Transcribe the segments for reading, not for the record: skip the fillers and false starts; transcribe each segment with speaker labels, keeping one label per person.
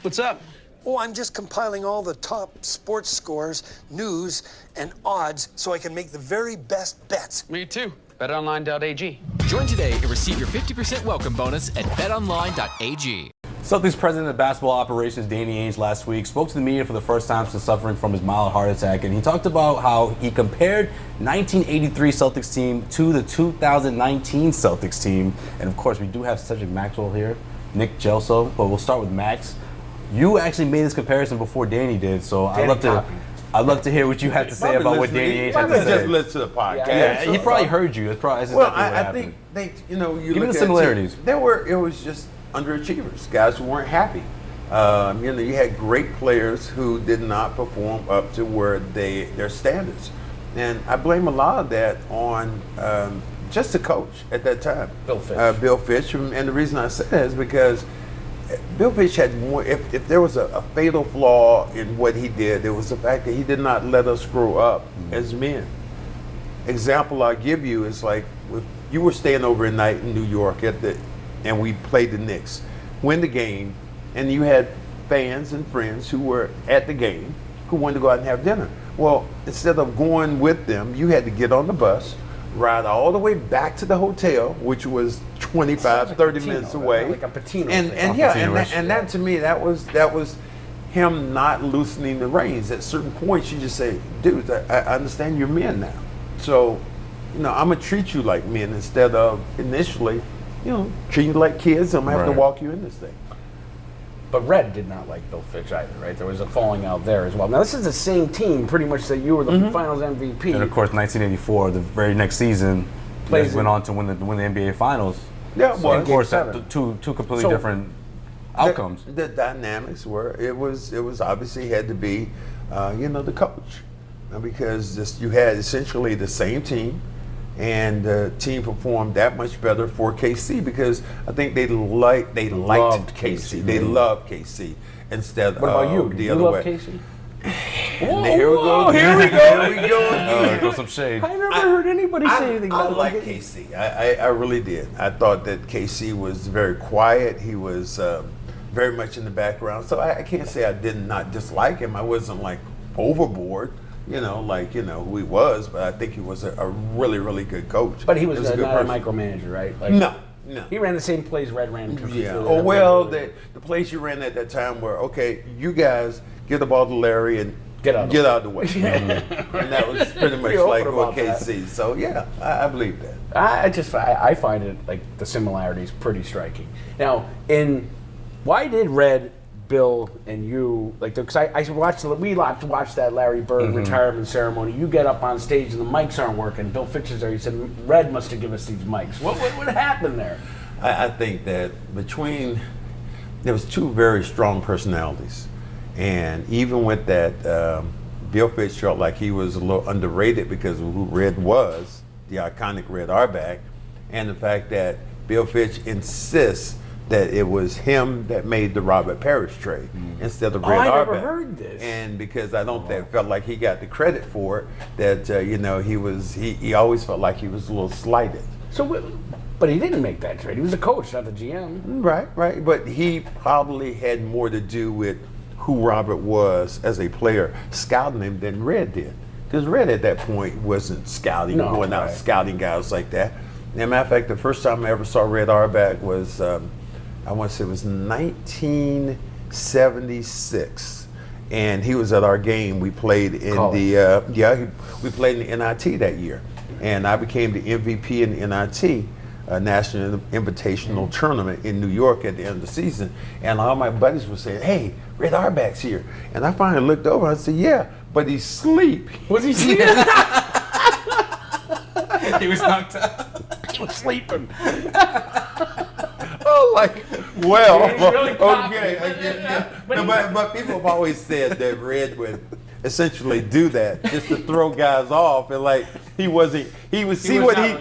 Speaker 1: What's up?
Speaker 2: Oh, I'm just compiling all the top sports scores, news, and odds so I can make the very best bets.
Speaker 1: Me too. BetOnline.ag.
Speaker 3: Join today and receive your 50% welcome bonus at betonline.ag.
Speaker 4: Celtics president of basketball operations, Danny Ainge, last week spoke to the media for the first time since suffering from his mild heart attack, and he talked about how he compared 1983 Celtics team to the 2019 Celtics team. And of course, we do have Cedric Maxwell here, Nick Gelso, but we'll start with Max. You actually made this comparison before Danny did, so I'd love to hear what you had to say about what Danny Ainge had to say.
Speaker 5: Just listen to the podcast.
Speaker 4: Yeah, he probably heard you. That's exactly what happened.
Speaker 5: I think you
Speaker 4: give me the similarities.
Speaker 5: It was just underachievers, guys who weren't happy. You had great players who did not perform up to where their standards, and I blame a lot of that on just the coach at that time, Bill Fitch. And the reason I say that is because Bill Fitch had more. If there was a fatal flaw in what he did, it was the fact that he did not let us grow up as men. Example I give you is like if you were staying over a night in New York and we played the Knicks, win the game, and you had fans and friends who were at the game who wanted to go out and have dinner. Well, instead of going with them, you had to get on the bus, ride all the way back to the hotel, which was 25, 30 minutes away.
Speaker 6: Like a Patino.
Speaker 5: And that to me, that was him not loosening the reins. At certain points, you just say, dude, I understand you're men now. So, I'm going to treat you like men instead of initially, treat you like kids. I'm going to have to walk you in this thing.
Speaker 6: But Red did not like Bill Fitch either, right? There was a falling out there as well. Now, this is the same team pretty much that you were the finals MVP.
Speaker 4: And of course, 1984, the very next season, went on to win the NBA Finals.
Speaker 5: Yeah,
Speaker 4: so of course, two completely different outcomes.
Speaker 5: The dynamics were it was obviously had to be, the coach, because you had essentially the same team, and the team performed that much better for KC because I think they liked KC. They loved KC instead of the other way.
Speaker 6: What about you? You love KC?
Speaker 5: Here we go. Here we go.
Speaker 4: There goes some shade.
Speaker 6: I never heard anybody say anything about
Speaker 5: I like KC. I really did. I thought that KC was very quiet. He was very much in the background. So I can't say I did not dislike him. I wasn't like overboard. Who he was, but I think he was a really, really good coach.
Speaker 6: But he was not a micromanager, right?
Speaker 5: No.
Speaker 6: He ran the same plays Red ran.
Speaker 5: The plays you ran at that time were, okay, you guys get the ball to Larry and get out of the way. And that was pretty much like what KC. So, yeah, I believe that.
Speaker 6: I find it, like, the similarities pretty striking. Now, why did Red, Bill, and you, because we watched that Larry Bird retirement ceremony. You get up on stage and the mics aren't working. Bill Fitch is there. He said, Red must have given us these mics. What happened there?
Speaker 5: I think that there was two very strong personalities. And even with that, Bill Fitch felt like he was a little underrated because of who Red was, the iconic Red Auerbach, and the fact that Bill Fitch insists that it was him that made the Robert Parrish trade instead of Red Auerbach.
Speaker 6: I never heard this.
Speaker 5: And because I felt like he got the credit for it, that he always felt like he was a little slighted.
Speaker 6: But he didn't make that trade. He was the coach, not the GM.
Speaker 5: Right. But he probably had more to do with who Robert was as a player, scouting him, than Red did. Because Red at that point wasn't scouting, going out scouting guys like that. As a matter of fact, the first time I ever saw Red Auerbach was, I want to say it was 1976. And he was at our game. We played in we played in the NIT that year. And I became the MVP in the NIT. National Invitational Tournament in New York at the end of the season, and all my buddies were saying, "Hey, Red Auerbach's here," and I finally looked over and I said, "Yeah, but he's asleep."
Speaker 6: Was he sleeping?
Speaker 4: He was knocked out.
Speaker 6: He was sleeping.
Speaker 5: Okay. But people have always said that Red would essentially do that just to throw guys off, and he would see what he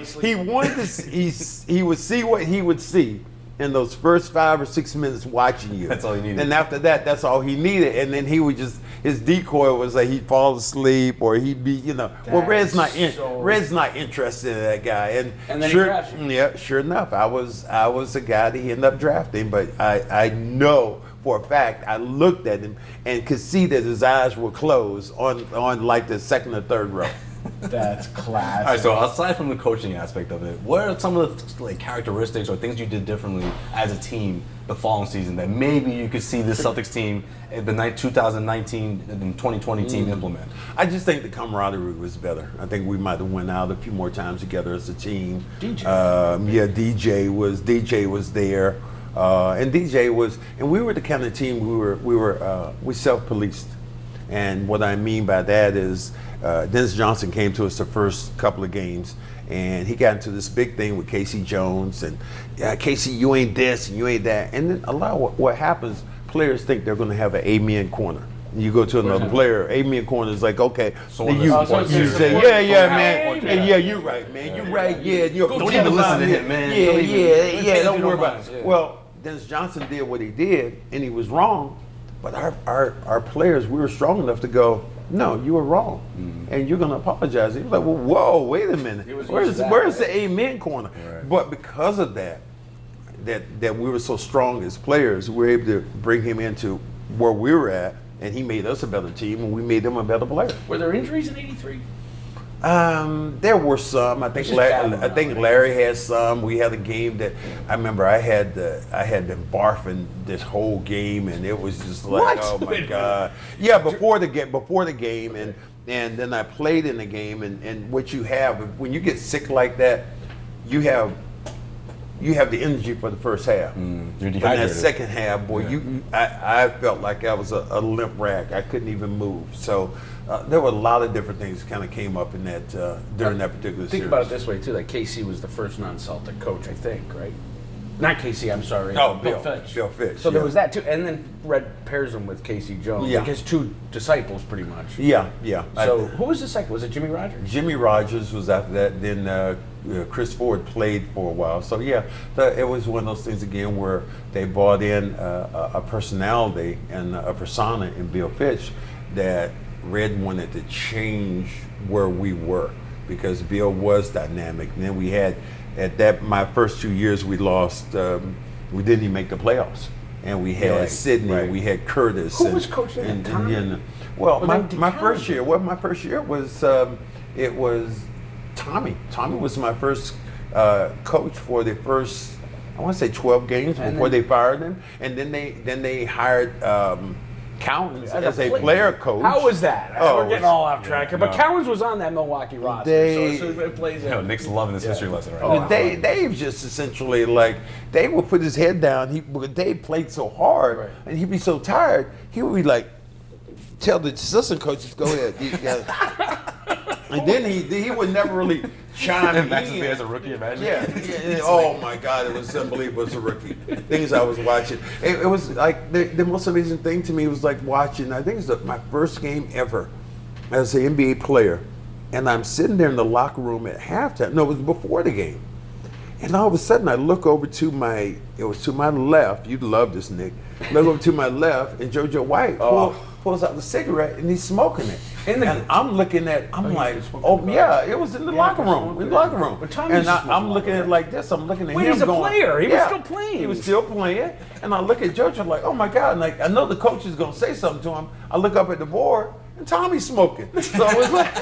Speaker 5: would see in those first 5 or 6 minutes watching you.
Speaker 4: That's all he needed.
Speaker 5: And after that, that's all he needed. And then he would his decoy was like he'd fall asleep or he'd be, Red's not interested in that guy.
Speaker 6: And then he drafted him.
Speaker 5: Yeah, sure enough, I was a guy that he ended up drafting, but I know for a fact. I looked at him and could see that his eyes were closed on like the second or third row.
Speaker 6: That's classic.
Speaker 4: All right, so aside from the coaching aspect of it, what are some of the characteristics or things you did differently as a team the following season that maybe you could see this Celtics team, the 2019 and 2020 team implement?
Speaker 5: I just think the camaraderie was better. I think we might have went out a few more times together as a team. DJ was there, and DJ was, and we were the kind of team we self-policed, and what I mean by that is. Dennis Johnson came to us the first couple of games, and he got into this big thing with Casey Jones, and Casey, you ain't this and you ain't that. And then a lot of what happens, players think they're going to have an amen corner. You go to another player, amen corner is like, okay,
Speaker 4: So
Speaker 5: then you say, man, and you're right, man, you're right,
Speaker 4: Don't even listen to him, man.
Speaker 5: Don't worry about it. Well, Dennis Johnson did what he did, and he was wrong, but our players, we were strong enough to go, no, you were wrong, and you're going to apologize. He was like, well, whoa, wait a minute. Where's the amen corner? Right. But because of that we were so strong as players, we were able to bring him into where we were at, and he made us a better team, and we made them a better player.
Speaker 6: Were there injuries in '83?
Speaker 5: There were some. I think Larry had some. We had a game that I remember I had been barfing this whole game, and it was just like, oh my God. Yeah, before the game, and then I played in the game, and what you have when you get sick like that, you have the energy for the first half.
Speaker 4: You're dehydrated.
Speaker 5: But in that second half, boy, I felt like I was a limp rag. I couldn't even move. So there were a lot of different things that kind of came up in that during that particular series.
Speaker 6: Think about it this way too: like KC was the first non-Celtic coach, I think, right? Not KC, I'm sorry.
Speaker 5: Oh,
Speaker 6: Bill Fitch.
Speaker 5: Bill Fitch.
Speaker 6: So there was that too, and then Red pairs him with Casey Jones, like his two disciples, pretty much.
Speaker 5: Yeah.
Speaker 6: So who was the second? Was it Jimmy Rogers?
Speaker 5: Jimmy Rogers was after that. Then Chris Ford played for a while. So it was one of those things again where they brought in a personality and a persona in Bill Fitch that Red wanted to change where we were because Bill was dynamic. And then we had my first 2 years we lost. We didn't even make the playoffs. And we had Sidney, we had Curtis.
Speaker 6: Who was coaching at the time?
Speaker 5: My first year was it was Tommy. Tommy was my first coach for the first, I want to say 12 games before they fired him, and then they hired Cowens as a player coach.
Speaker 6: How was that? We're getting all off track here, but Cowens was on that Milwaukee roster, so it plays in.
Speaker 4: Nick's loving this history lesson right now.
Speaker 5: Dave just essentially Dave would put his head down. Dave played so hard, and he'd be so tired. He would be like, tell the assistant coaches, go ahead. And then he would never really chime in.
Speaker 4: Max as a rookie, imagine.
Speaker 5: Yeah. Oh my God, it was unbelievable as a rookie. Things I was watching. It was like the most amazing thing to me was like watching. I think it was my first game ever as an NBA player, and I'm sitting there in the locker room at halftime. No, it was before the game, and all of a sudden I look over to my left. You'd love this, Nick. Look over to my left, and JoJo White pulls out the cigarette and he's smoking it. And I'm looking at, like, oh yeah, it was in the locker room.
Speaker 6: But
Speaker 5: and I'm looking at it like this. I'm looking at him
Speaker 6: he's a
Speaker 5: going,
Speaker 6: player. He was still playing.
Speaker 5: He was still playing. And I look at JoJo like, oh my God. And like, I know the coach is going to say something to him. I look up at the board and Tommy's smoking. So it was like,